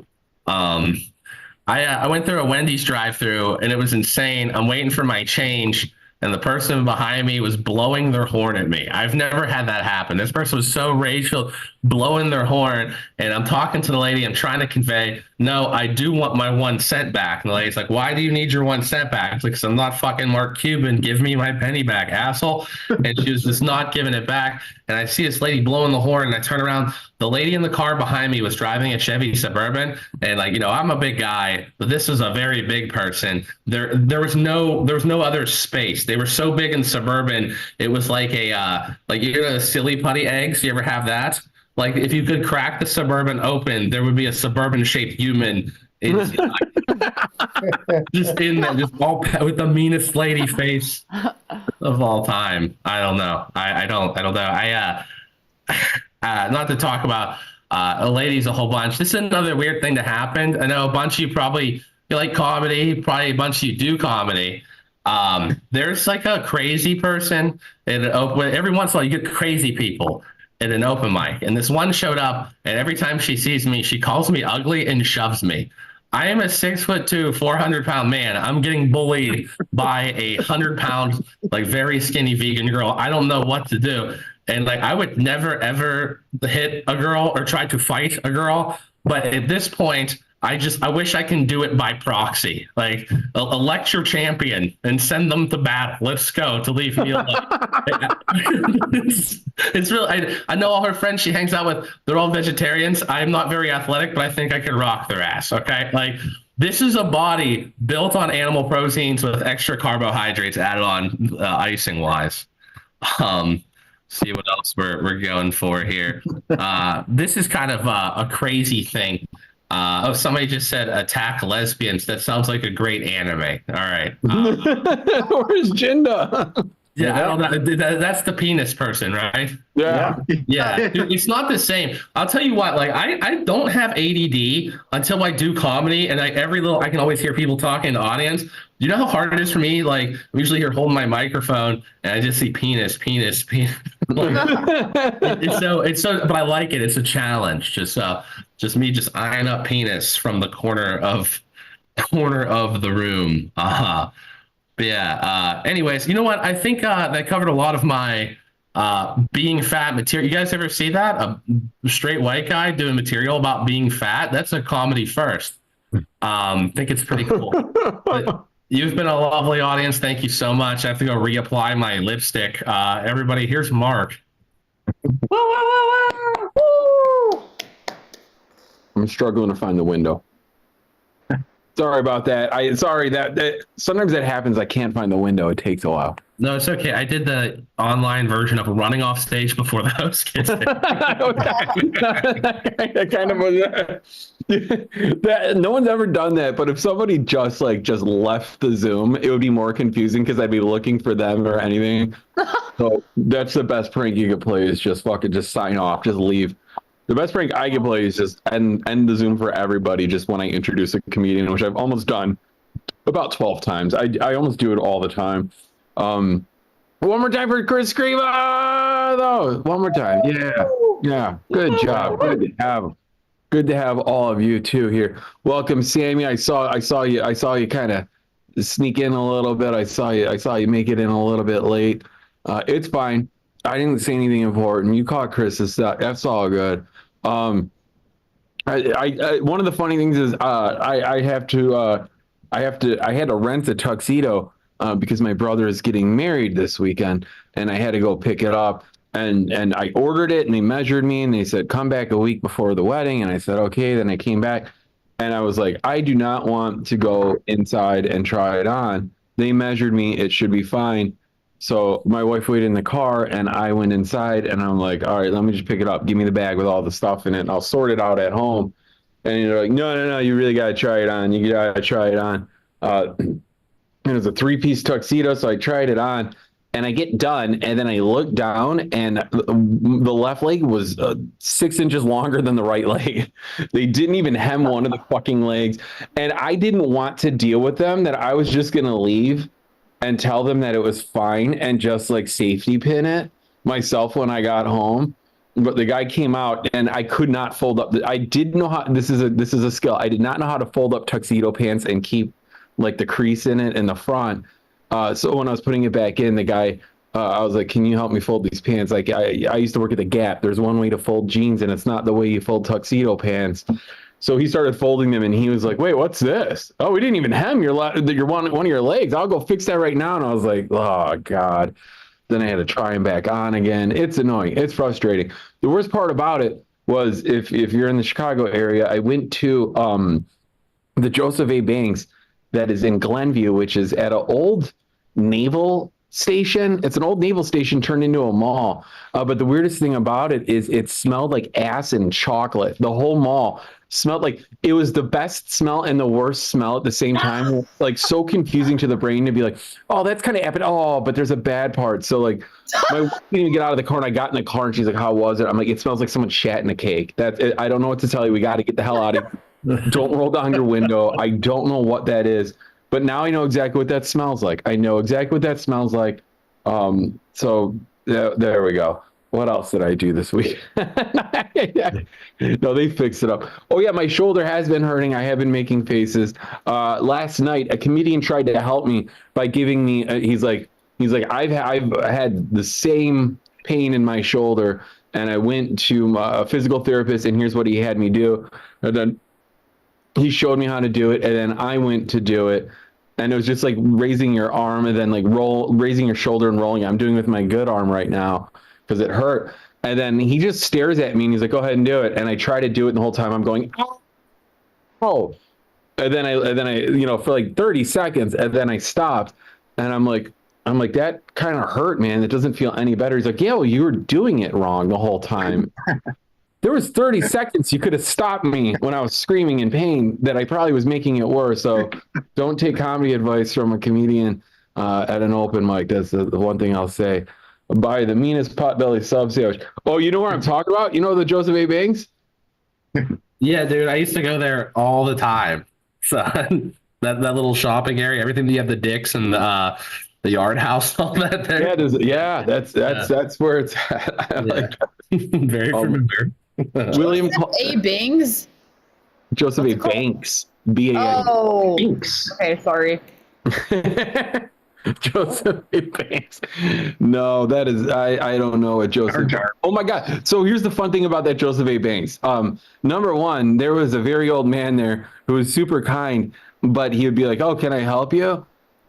I went through a Wendy's drive-through and it was insane. I'm waiting for my change and the person behind me was blowing their horn at me. I've never had that happen. This person was so rage-filled, blowing their horn, and I'm talking to the lady. I'm trying to convey, no, I do want my 1 cent back. And the lady's like, why do you need your 1 cent back? It's like, because I'm not fucking Mark Cuban. Give me my penny back, asshole. And she was just not giving it back. And I see this lady blowing the horn, and I turn around. The lady in the car behind me was driving a Chevy Suburban, and like, you know, I'm a big guy, but this was a very big person. There was no other space. They were so big in Suburban, it was like a like, you know, silly putty eggs. You ever have that? Like, if you could crack the Suburban open, there would be a Suburban-shaped human just in there, just all with the meanest lady face of all time. I don't know. I don't know. Not to talk about ladies a whole bunch. This is another weird thing that happened. I know a bunch of you like comedy. Probably a bunch of you do comedy. There's like a crazy person in an open. Every once in a while, you get crazy people at an open mic, and this one showed up, and every time she sees me, she calls me ugly and shoves me. I am a 6'2", 400-pound man. I'm getting bullied by a 100-pound, like very skinny vegan girl. I don't know what to do. And like, I would never, ever hit a girl or try to fight a girl. But at this point, I wish I can do it by proxy. Like, elect your champion and send them to battle. Let's go to leave me alone. it's really, I know all her friends she hangs out with, they're all vegetarians. I'm not very athletic, but I think I could rock their ass. Okay. Like, this is a body built on animal proteins with extra carbohydrates added on icing wise. See what else we're going for here. This is kind of a crazy thing. Somebody just said attack lesbians. That sounds like a great anime. All right. Where's Jinda? Yeah, I don't know. That's the penis person, right? Yeah. Yeah. Dude, it's not the same. I'll tell you what, like I don't have ADD until I do comedy, and I can always hear people talking in the audience. You know how hard it is for me? Like, I'm usually here holding my microphone and I just see penis. it's so, but I like it. It's a challenge. Just me eyeing up penis from the corner of the room. But yeah. Anyways, you know what? I think that covered a lot of my being fat material. You guys ever see that? A straight white guy doing material about being fat? That's a comedy first. Think it's pretty cool. But you've been a lovely audience. Thank you so much. I have to go reapply my lipstick. Everybody, here's Mark. I'm struggling to find the window. Sorry about that. Sorry that sometimes that happens. I can't find the window. It takes a while. No, it's okay. I did the online version of running off stage before the host gets there. That kind of was that. No one's ever done that, but if somebody just left the Zoom, it would be more confusing because I'd be looking for them or anything. So that's the best prank you could play is just sign off, just leave. The best prank I can play is just end the Zoom for everybody just when I introduce a comedian, which I've almost done about 12 times. I almost do it all the time. One more time for Chris Scriva, though. One more time. Yeah. Good job. Good to have all of you too here. Welcome, Sammy. I saw you kind of sneak in a little bit. I saw you make it in a little bit late. It's fine. I didn't say anything important. You caught Chris's stuff. That's all good. One of the funny things is I had to rent a tuxedo because my brother is getting married this weekend, and I had to go pick it up. And I ordered it, and they measured me, and they said, come back a week before the wedding. And I said, okay. Then I came back, and I was like, I do not want to go inside and try it on. They measured me. It should be fine. So my wife waited in the car, and I went inside, and I'm like, all right, let me just pick it up. Give me the bag with all the stuff in it, and I'll sort it out at home. And you're like, no, you really got to try it on. You got to try it on. And it was a 3-piece tuxedo, so I tried it on. And I get done, and then I look down, and the left leg was 6 inches longer than the right leg. They didn't even hem one of the fucking legs. And I didn't want to deal with them, that I was just going to leave and tell them that it was fine and just like safety pin it myself when I got home. But the guy came out, and I could not fold up. I didn't know how, this is a skill. I did not know how to fold up tuxedo pants and keep like the crease in it in the front. So when I was putting it back in, the guy, I was like, can you help me fold these pants? Like I used to work at the Gap. There's one way to fold jeans, and it's not the way you fold tuxedo pants. So he started folding them, and he was like, wait, what's this? Oh, we didn't even hem your one of your legs. I'll go fix that right now. And I was like, oh God. Then I had to try them back on again. It's annoying. It's frustrating. The worst part about it was if you're in the Chicago area, I went to the Joseph A. Banks that is in Glenview, which is at an old naval station. It's an old naval station turned into a mall. But the weirdest thing about it is it smelled like ass and chocolate. The whole mall smelled like, it was the best smell and the worst smell at the same time. Like so confusing to the brain to be like, oh, that's kind of epic. Oh, but there's a bad part. So like my wife didn't even get out of the car, and I got in the car, and she's like, how was it? I'm like, it smells like someone shat in a cake. I don't know what to tell you. We got to get the hell out of here. Don't roll down your window. I don't know what that is. But now I know exactly what that smells like. I know exactly what that smells like. So there we go. What else did I do this week? No, they fixed it up. Oh yeah, my shoulder has been hurting. I have been making faces. Last night, a comedian tried to help me by giving me. He's like, I've had the same pain in my shoulder, and I went to a physical therapist, and here's what he had me do. And then he showed me how to do it, and then I went to do it. And it was just like raising your arm and then like raising your shoulder and rolling. I'm doing it with my good arm right now because it hurt. And then he just stares at me and he's like, go ahead and do it. And I try to do it, and the whole time I'm going, oh. And then I, for like 30 seconds, and then I stopped, and I'm like, that kind of hurt, man. It doesn't feel any better. He's like, yeah, well, you were doing it wrong the whole time. There was 30 seconds you could have stopped me when I was screaming in pain that I probably was making it worse. So don't take comedy advice from a comedian at an open mic. That's the one thing I'll say. Buy the meanest potbelly sub sandwich. Oh, you know what I'm talking about? You know the Joseph A. Banks? Yeah, dude, I used to go there all the time. So that little shopping area, everything that you have the Dick's and the Yard House, all that there. That's where it's at. Very familiar. William A. Bings? Joseph A. Banks. B-A-N. Oh. Banks. Okay, sorry. Joseph A. Banks. No, that is I don't know what Joseph. Oh my God! So here's the fun thing about that Joseph A. Banks. Number one, there was a very old man there who was super kind, but he would be like, "Oh, can I help you?"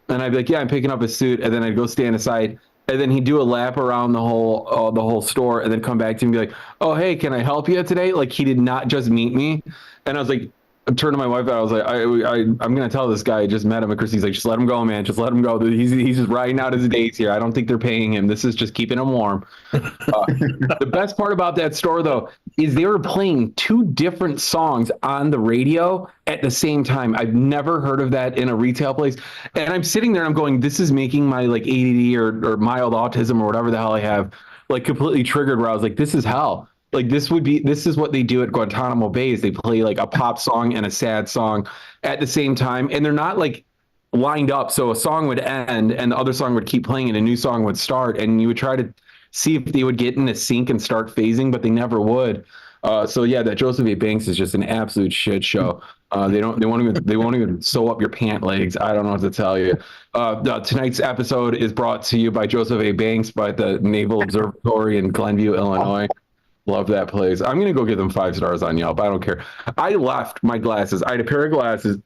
And I'd be like, "Yeah, I'm picking up a suit," and then I'd go stand aside. And then he'd do a lap around the whole store, and then come back to me and be like, "Oh, hey, can I help you today?" Like he did not just meet me, and I was like, I turned to my wife and I was like, I'm gonna tell this guy I just met him, and Christy's like, just let him go, man, just let him go. He's just riding out his days here. I don't think they're paying him. This is just keeping him warm. The best part about that store though is they were playing two different songs on the radio at the same time. I've never heard of that in a retail place, and I'm sitting there and I'm going, this is making my like ADD or mild autism or whatever the hell I have like completely triggered, where I was like, this is hell. Like this is what they do at Guantanamo Bay, is they play like a pop song and a sad song at the same time, and they're not like lined up. So a song would end and the other song would keep playing and a new song would start, and you would try to see if they would get in a sync and start phasing, but they never would. So yeah, that Joseph A. Banks is just an absolute shit show. They won't even sew up your pant legs. I don't know what to tell you. Tonight's episode is brought to you by Joseph A. Banks by the Naval Observatory in Glenview, Illinois. Love that place. I'm going to go give them 5 stars on Yelp. I don't care. I left my glasses. I had a pair of glasses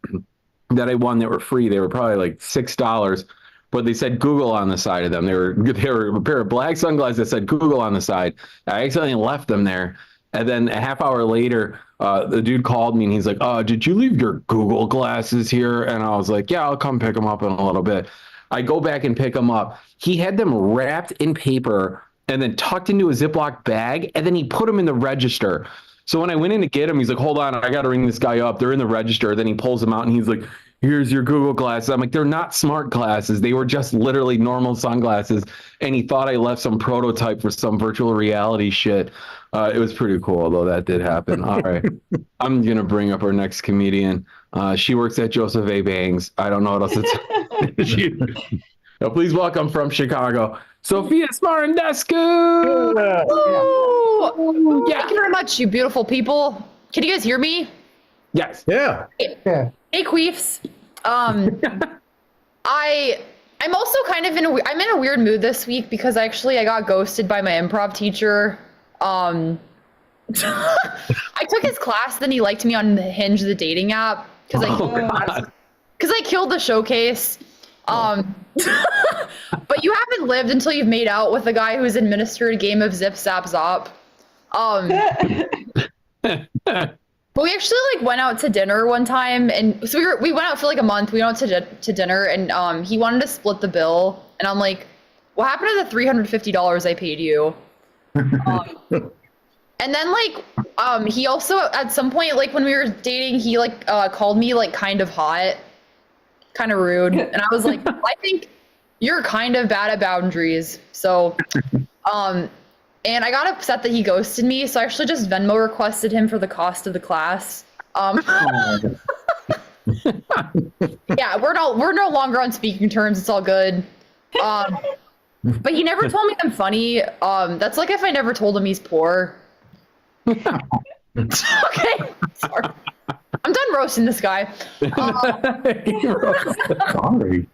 that I won that were free. They were probably like $6, but they said Google on the side of them. They were a pair of black sunglasses that said Google on the side. I accidentally left them there. And then a half hour later, the dude called me and he's like, "Oh, did you leave your Google glasses here?" And I was like, "Yeah, I'll come pick them up in a little bit." I go back and pick them up. He had them wrapped in paper and then tucked into a Ziploc bag, and then he put them in the register. So when I went in to get him, he's like, "Hold on, I got to ring this guy up. They're in the register." Then he pulls them out and he's like, "Here's your Google glasses." I'm like, "They're not smart glasses. They were just literally normal sunglasses." And he thought I left some prototype for some virtual reality shit. It was pretty cool, although that did happen. All right. I'm going to bring up our next comedian. She works at Joseph A. Banks. I don't know what else to tell. Now, please welcome from Chicago, Sophia Smarandescu. Woo! Yeah. Thank you very much, you beautiful people. Can you guys hear me? Yes. Yeah. Hey, queefs. I'm also kind of I'm in a weird mood this week because I got ghosted by my improv teacher. I took his class, then he liked me on Hinge, the dating app, because I killed the showcase. But you haven't lived until you've made out with a guy who's administered a game of Zip Zap Zop. But we actually went out to dinner one time, and so we went out for a month. We went out to dinner, and he wanted to split the bill, and I'm like, "What happened to the $350 I paid you?" And then he also at some point when we were dating, he called me kind of hot, kind of rude, and I was like, "I think you're kind of bad at boundaries." So and I got upset that he ghosted me, so I actually just Venmo requested him for the cost of the class. And Yeah, we're no longer on speaking terms. It's all good. But he never told me I'm funny. That's like if I never told him he's poor. Okay, sorry. I'm done roasting this guy. Sorry.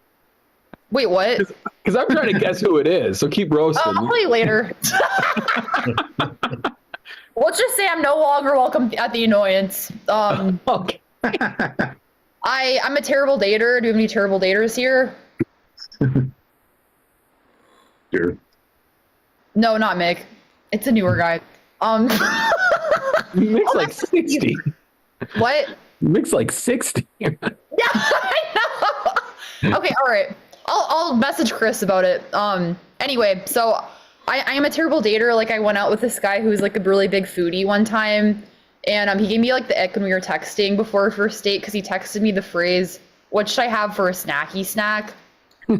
Wait, what? Because I'm trying to guess who it is, so keep roasting. Oh, I'll tell you later. Let's just say I'm no longer welcome at the annoyance. Okay. I'm a terrible dater. Do you have any terrible daters here? Sure. No, not Mick. It's a newer guy. Mick's like 60. What? Mick's like 60. Yeah, I know. Okay, all right. I'll message Chris about it. Anyway, so I am a terrible dater. Like, I went out with this guy who was like a really big foodie one time, and he gave me like the ick when we were texting before our first date because he texted me the phrase, "What should I have for a snacky snack?" I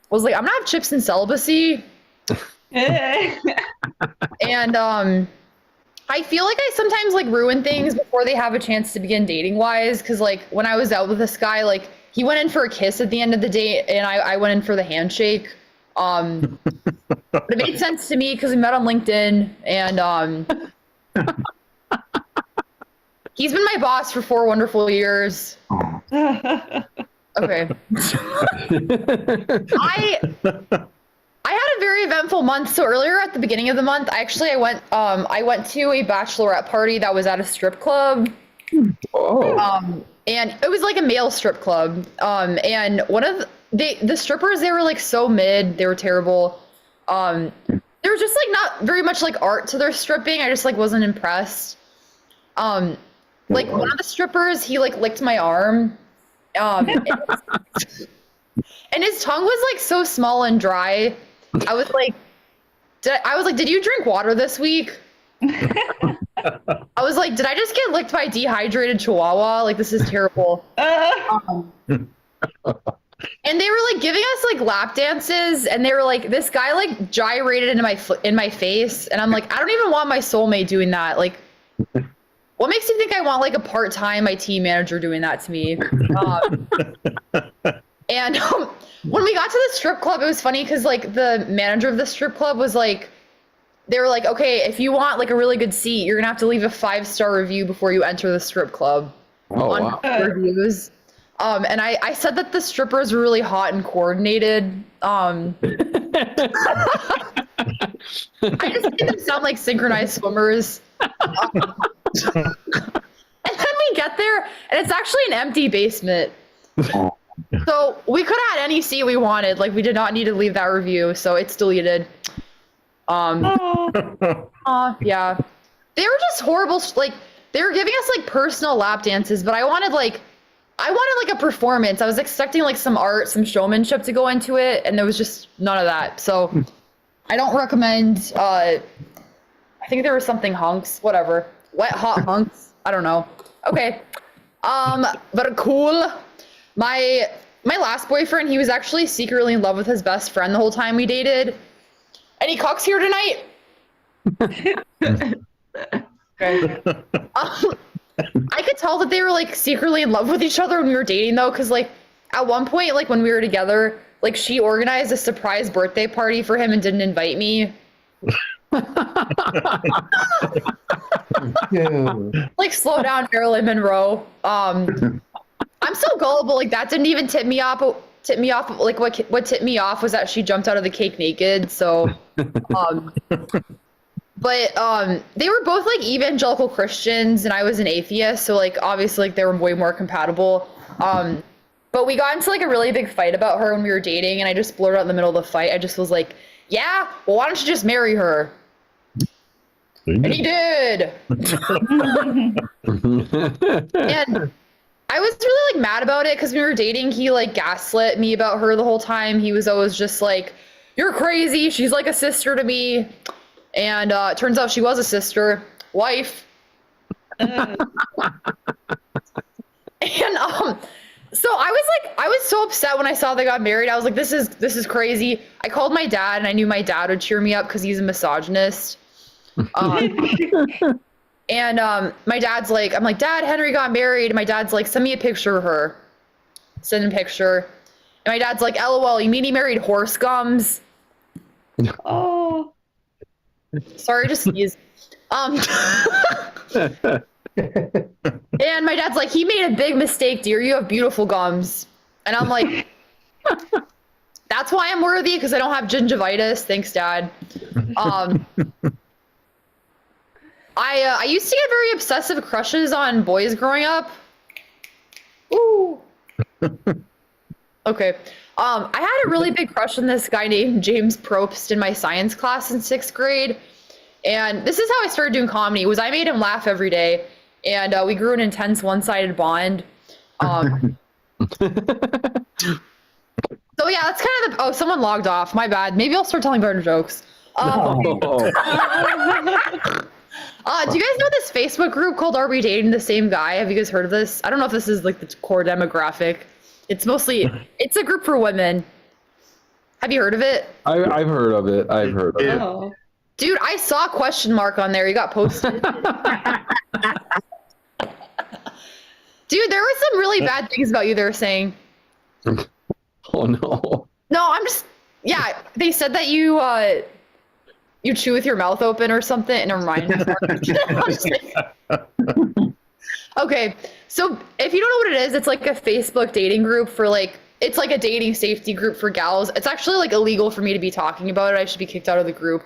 was like, "I'm gonna have chips and celibacy." And I feel like I sometimes like ruin things before they have a chance to begin dating wise. Cause like when I was out with this guy, like he went in for a kiss at the end of the date and I went in for the handshake. But it made sense to me because we met on LinkedIn and he's been my boss for 4 wonderful years. Okay. I had a very eventful month. So earlier at the beginning of the month, I went to a bachelorette party that was at a strip club. Oh. And it was like a male strip club. And one of the strippers, they were like so mid, they were terrible. There was just like not very much like art to their stripping. I just like wasn't impressed. Like one of the strippers, he like licked my arm. And his tongue was like so small and dry. I was like, did you drink water this week? I was like, did I just get licked by a dehydrated chihuahua? Like, this is terrible. And they were like giving us like lap dances, and they were like, this guy like gyrated in my face, and I'm like, I don't even want my soulmate doing that. Like, what makes you think I want like a part-time IT manager doing that to me? And when we got to the strip club, it was funny because like the manager of the strip club was like, they were like, okay, if you want like a really good seat, you're gonna have to leave a 5-star review before you enter the strip club. Oh, wow. Reviews. And I said that the strippers were really hot and coordinated. I just made them sound like synchronized swimmers. And then we get there, and it's actually an empty basement. So we could have had any seat we wanted. Like, we did not need to leave that review, so it's deleted. Yeah. They were just horrible. Like, they were giving us like personal lap dances, but I wanted like a performance. I was expecting like some art, some showmanship to go into it, and there was just none of that. So I don't recommend. I think there was something hunks, whatever, wet hot hunks. I don't know. Okay. But cool. My last boyfriend, he was actually secretly in love with his best friend the whole time we dated. Any cocks here tonight? Okay. I could tell that they were like secretly in love with each other when we were dating though, because like at one point, like when we were together, like she organized a surprise birthday party for him and didn't invite me. Like, slow down, Marilyn Monroe. I'm so gullible. Like, that didn't even tip me off. Like, what tipped me off was that she jumped out of the cake naked. So, but they were both like evangelical Christians, and I was an atheist. So, like, obviously, like they were way more compatible. But we got into like a really big fight about her when we were dating, and I just blurted out in the middle of the fight. I just was like, "Yeah, well, why don't you just marry her?" And he did. And I was really like mad about it because we were dating. He like gaslit me about her the whole time. He was always just like, "You're crazy. She's like a sister to me." And it turns out she was a sister, wife. And so I was so upset when I saw they got married. I was like, this is crazy. I called my dad, and I knew my dad would cheer me up because he's a misogynist. And my dad's like, I'm like, Dad, Henry got married. And my dad's like, send me a picture of her. Send a picture. And my dad's like, LOL, you mean he married horse gums? Oh. Sorry to sneeze. And my dad's like, he made a big mistake, dear. You have beautiful gums. And I'm like, that's why I'm worthy, because I don't have gingivitis. Thanks, Dad. I used to get very obsessive crushes on boys growing up. Ooh. Okay. I had a really big crush on this guy named James Probst in my science class in 6th grade. And this is how I started doing comedy, was I made him laugh every day. And we grew an intense one-sided bond. So yeah, that's kind of the, someone logged off. My bad. Maybe I'll start telling better jokes. Do you guys know this Facebook group called Are We Dating the Same Guy? Have you guys heard of this? I don't know if this is like the core demographic. It's mostly, it's a group for women. Have you heard of it? I've heard of it. I've heard of it. Oh. Dude, I saw a question mark on there. You got posted. Dude, there were some really bad things about you they were saying. Oh no. No, I'm just, yeah, they said that you chew with your mouth open or something. Never mind. Okay, so if you don't know what it is, it's like a Facebook dating group for like, it's like a dating safety group for gals. It's actually like illegal for me to be talking about it. I should be kicked out of the group.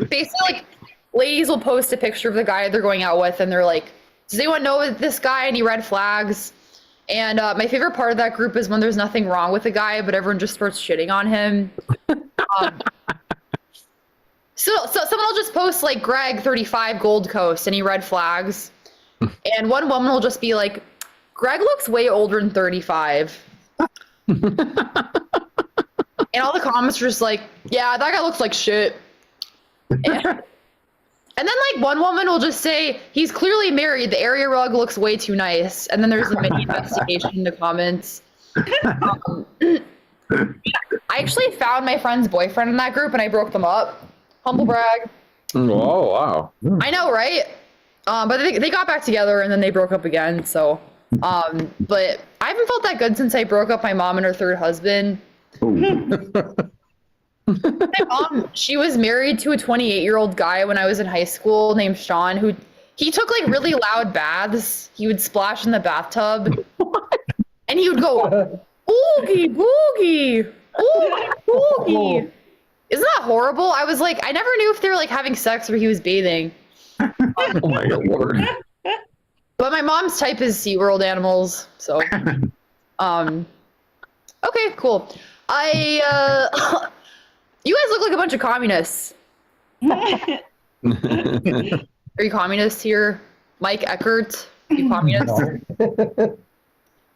Basically, like, ladies will post a picture of the guy they're going out with, and they're like, does anyone know this guy? Any red flags? And my favorite part of that group is when there's nothing wrong with the guy, but everyone just starts shitting on him. So someone will just post like Greg 35 Gold Coast, any red flags? And one woman will just be like, Greg looks way older than 35. And all the comments are just like, yeah, that guy looks like shit. And then like one woman will just say, he's clearly married. The area rug looks way too nice. And then there's a mini investigation in the comments. I actually found my friend's boyfriend in that group and I broke them up. Humble brag. Oh, wow. I know, right? But they got back together and then they broke up again. So, but I haven't felt that good since I broke up my mom and her third husband. My mom, she was married to a 28-year-old guy when I was in high school named Sean, he took like really loud baths. He would splash in the bathtub. And he would go, oogie, boogie, oogie, boogie. Isn't that horrible? I was like, I never knew if they were like having sex or he was bathing. Oh my Lord. But my mom's type is SeaWorld animals, so. Okay, cool. You guys look like a bunch of communists. Are you communists here? Mike Eckert, you communists?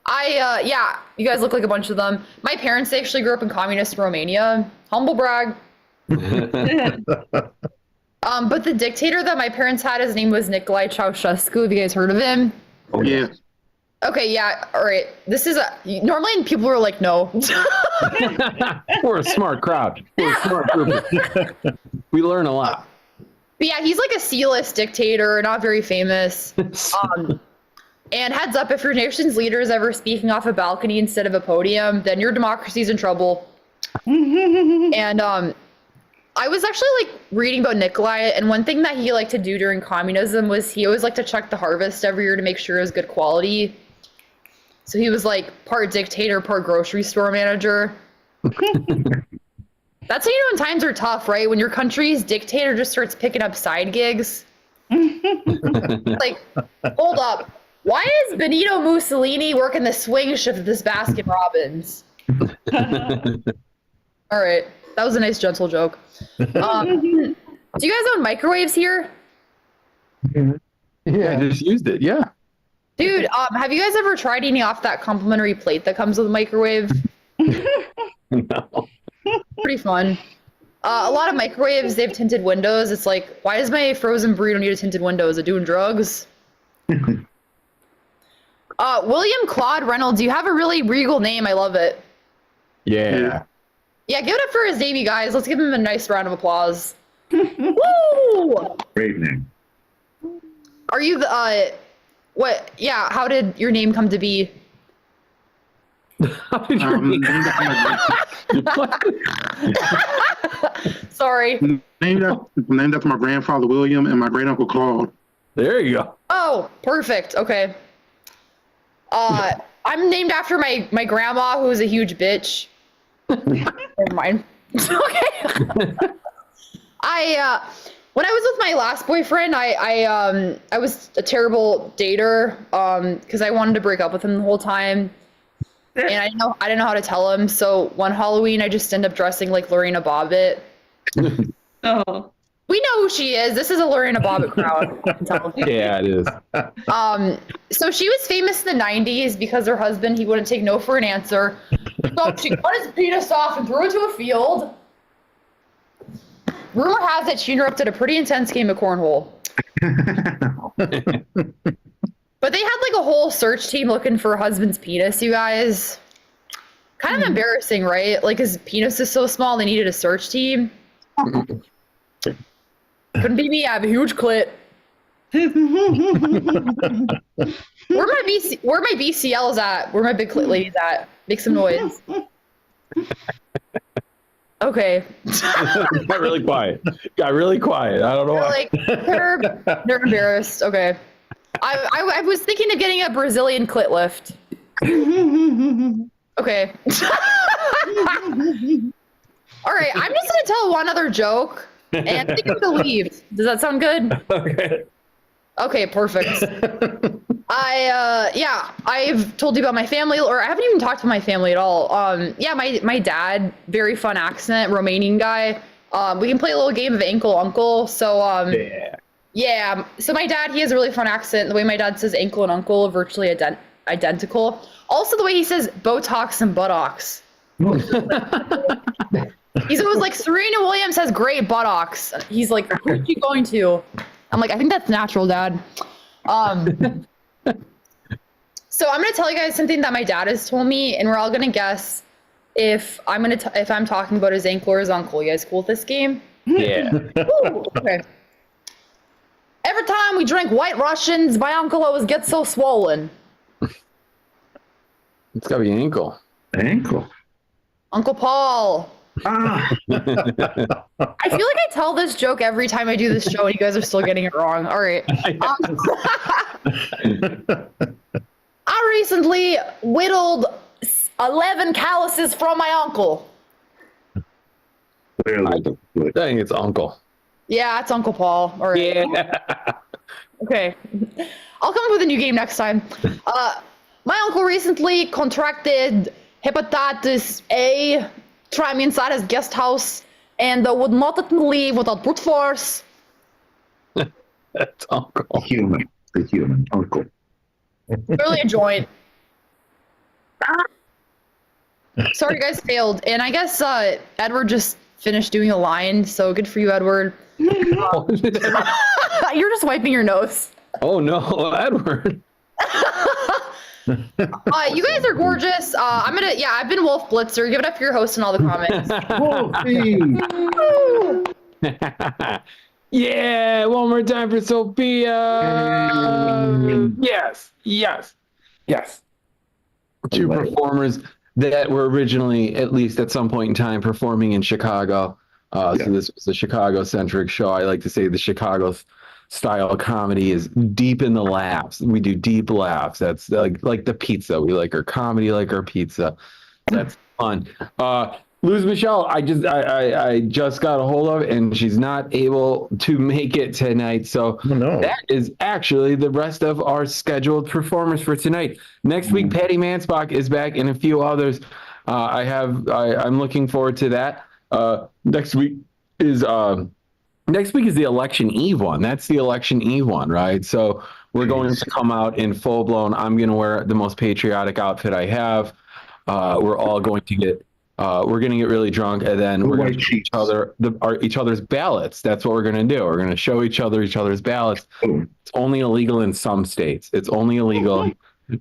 Yeah, you guys look like a bunch of them. My parents actually grew up in communist Romania. Humble brag. But the dictator that my parents had, his name was Nicolae Ceausescu. Have you guys heard of him? Oh, yeah. Okay, yeah, all right. This is normally people are like, no. We're a smart crowd. We're a smart group. We learn a lot. But yeah, he's like a C-list dictator, not very famous. And heads up, if your nation's leader is ever speaking off a balcony instead of a podium, then your democracy's in trouble. And I was actually like reading about Nicolae, and one thing that he liked to do during communism was he always liked to check the harvest every year to make sure it was good quality. So he was like part dictator, part grocery store manager. That's how you know when times are tough, right? When your country's dictator just starts picking up side gigs. Like, hold up. Why is Benito Mussolini working the swing shift at this Baskin Robbins? All right. That was a nice, gentle joke. Do you guys own microwaves here? Yeah, I just used it. Yeah. Dude, have you guys ever tried eating off that complimentary plate that comes with a microwave? No. Pretty fun. A lot of microwaves, they have tinted windows. It's like, why does my frozen burrito need a tinted window? Is it doing drugs? William Claude Reynolds, you have a really regal name. I love it. Yeah. Yeah, give it up for his name, you guys. Let's give him a nice round of applause. Woo! Great name. Are you the what? Yeah. How did your name come to be? Named Sorry. after my grandfather William and my great uncle Claude. There you go. Oh, perfect. Okay. I'm named after my grandma, who was a huge bitch. Never mind. Okay. When I was with my last boyfriend, I was a terrible dater because I wanted to break up with him the whole time, and I didn't know how to tell him. So one Halloween, I just ended up dressing like Lorena Bobbitt. Oh. We know who she is. This is a Lorena Bobbitt crowd. I can tell. Yeah, it is. So she was famous in the 90s because her husband, he wouldn't take no for an answer. So she cut his penis off and threw it to a field. Rumor has it she interrupted a pretty intense game of cornhole. But they had like a whole search team looking for her husband's penis, you guys. Kind of embarrassing, right? Like his penis is so small, they needed a search team. Couldn't be me, I have a huge clit. Where my BCLs at? Where my big clit ladies at? Make some noise. Okay. Got really quiet. Got really quiet. I don't know why. They're embarrassed. Okay. I was thinking of getting a Brazilian clit lift. Okay. All right, I'm just gonna tell one other joke, and I think I'm gonna leave. Does that sound good? Okay. Okay, perfect. I've told you about my family, or I haven't even talked to my family at all. My dad, very fun accent, Romanian guy. We can play a little game of Ankle Uncle. So so my dad, he has a really fun accent. The way my dad says ankle and uncle are virtually identical. Also, the way he says Botox and buttocks. He's always like, Serena Williams has great buttocks. He's like, who's she going to? I'm like, I think that's natural, Dad. So I'm gonna tell you guys something that my dad has told me, and we're all gonna guess if I'm talking about his ankle or his uncle. You guys cool with this game? Yeah. Ooh, okay. Every time we drink White Russians, my uncle always gets so swollen. It's gotta be ankle. Ankle. Uncle Paul. Ah. I feel like I tell this joke every time I do this show, and you guys are still getting it wrong. All right. I recently whittled 11 calluses from my uncle. I think it's uncle. Yeah, it's Uncle Paul. All right. Yeah. Okay. I'll come up with a new game next time. My uncle recently contracted hepatitis A. Tried me inside his guest house and would not let me leave without brute force. That's uncle. The human uncle. Really a joint. Sorry, you guys failed. And I guess Edward just finished doing a line, so good for you, Edward. You're just wiping your nose. Oh no, Edward. You guys are gorgeous. I've been Wolf Blitzer. Give it up for your host and all the comments. Yeah, one more time for Sophia. Yes. Two performers that were originally, at least at some point in time, performing in Chicago. So this was a Chicago-centric show. I like to say the Chicago style comedy is deep in the laughs. We do deep laughs. That's like the pizza. We like our comedy like our pizza. That's fun. Luz Michelle, I just got a hold of, and she's not able to make it tonight. So that is actually the rest of our scheduled performers for tonight. Next week, Patty Mansbach is back, and a few others. I'm looking forward to that. Next week is the election eve one. That's the election eve one, right? So we're going to come out in full blown. I'm going to wear the most patriotic outfit I have. We're all going to get. We're going to get really drunk, and then we're going to show each other's ballots. That's what we're going to do. We're going to show each other's ballots. It's only illegal in some states. It's only illegal.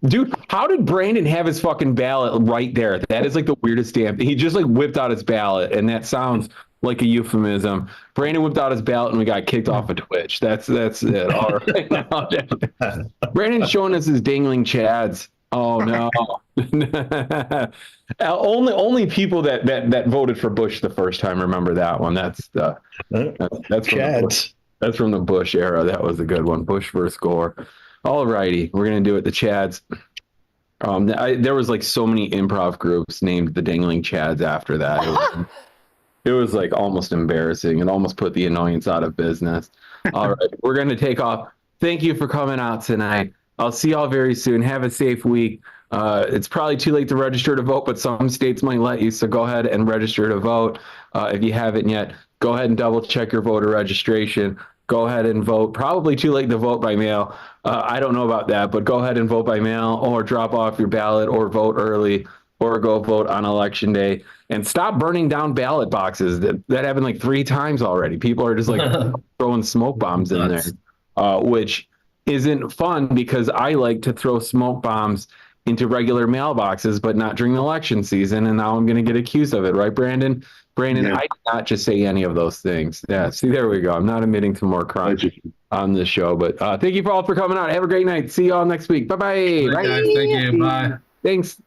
Dude, how did Brandon have his fucking ballot right there? That is like the weirdest damn thing. He just like whipped out his ballot, and that sounds like a euphemism. Brandon whipped out his ballot and we got kicked off of Twitch. That's it. All right. Brandon's showing us his dangling chads. Oh no. only people that voted for Bush the first time remember that one. That's from Chads. that's from the Bush era. That was a good one. Bush versus Gore. All righty, we're gonna do it. The Chads. There was like so many improv groups named the Dangling Chads after that. It was like almost embarrassing. It almost put the annoyance out of business. All right, we're gonna take off. Thank you for coming out tonight. I'll see y'all very soon. Have a safe week. It's probably too late to register to vote, but some states might let you. So go ahead and register to vote. If you haven't yet, go ahead and double check your voter registration. Go ahead and vote. Probably too late to vote by mail. I don't know about that, but go ahead and vote by mail or drop off your ballot or vote early or go vote on election day and stop burning down ballot boxes. That happened like 3 times already. People are just like throwing smoke bombs in there, which isn't fun because I like to throw smoke bombs into regular mailboxes, but not during the election season. And now I'm going to get accused of it. Right, Brandon? Brandon, yeah. I did not just say any of those things. Yeah, see, there we go. I'm not admitting to more crimes on this show, but thank you all for coming out. Have a great night. See you all next week. Bye-bye. Bye, guys. Thank you. Bye. Thanks.